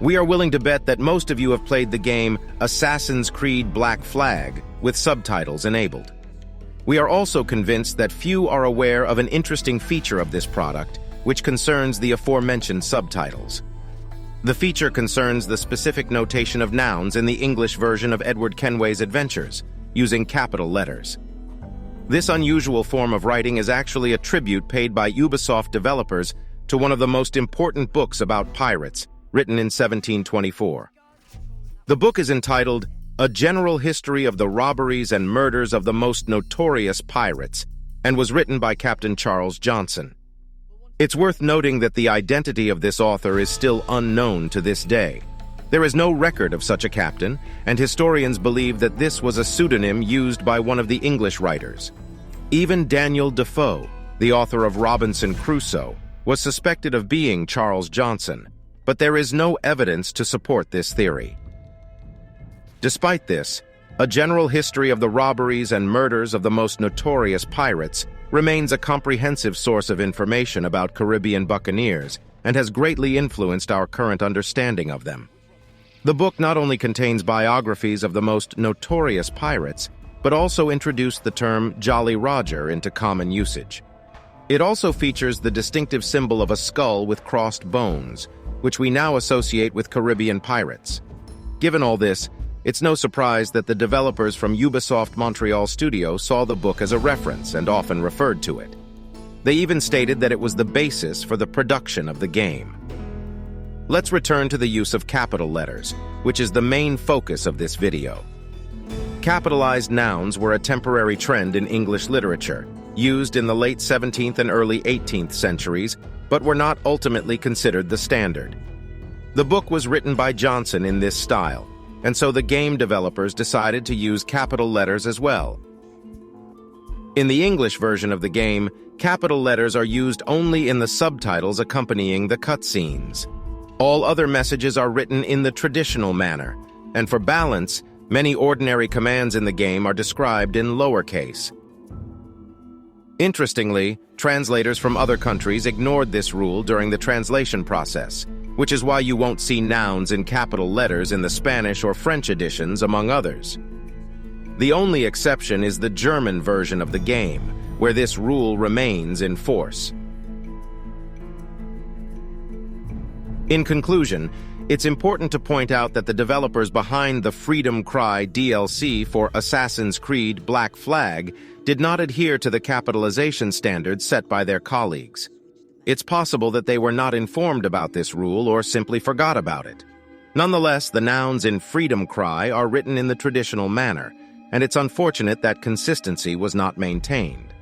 We are willing to bet that most of you have played the game Assassin's Creed Black Flag with subtitles enabled. We are also convinced that few are aware of an interesting feature of this product, which concerns the aforementioned subtitles. The feature concerns the specific notation of nouns in the English version of Edward Kenway's adventures, using capital letters. This unusual form of writing is actually a tribute paid by Ubisoft developers to one of the most important books about pirates, written in 1724. The book is entitled A General History of the Robberies and Murders of the Most Notorious Pirates, and was written by Captain Charles Johnson. It's worth noting that the identity of this author is still unknown to this day. There is no record of such a captain, and historians believe that this was a pseudonym used by one of the English writers. Even Daniel Defoe, the author of Robinson Crusoe, was suspected of being Charles Johnson, but there is no evidence to support this theory. Despite this, A General History of the Robberies and Murders of the Most Notorious Pirates remains a comprehensive source of information about Caribbean buccaneers and has greatly influenced our current understanding of them. The book not only contains biographies of the most notorious pirates, but also introduced the term Jolly Roger into common usage. It also features the distinctive symbol of a skull with crossed bones, which we now associate with Caribbean pirates. Given all this, it's no surprise that the developers from Ubisoft Montreal Studio saw the book as a reference and often referred to it. They even stated that it was the basis for the production of the game. Let's return to the use of capital letters, which is the main focus of this video. Capitalized nouns were a temporary trend in English literature, used in the late 17th and early 18th centuries, but were not ultimately considered the standard. The book was written by Johnson in this style, and so the game developers decided to use capital letters as well. In the English version of the game, capital letters are used only in the subtitles accompanying the cutscenes. All other messages are written in the traditional manner, and for balance, many ordinary commands in the game are described in lowercase. Interestingly, translators from other countries ignored this rule during the translation process, which is why you won't see nouns in capital letters in the Spanish or French editions, among others. The only exception is the German version of the game, where this rule remains in force. In conclusion, it's important to point out that the developers behind the Freedom Cry DLC for Assassin's Creed Black Flag did not adhere to the capitalization standards set by their colleagues. It's possible that they were not informed about this rule or simply forgot about it. Nonetheless, the nouns in Freedom Cry are written in the traditional manner, and it's unfortunate that consistency was not maintained.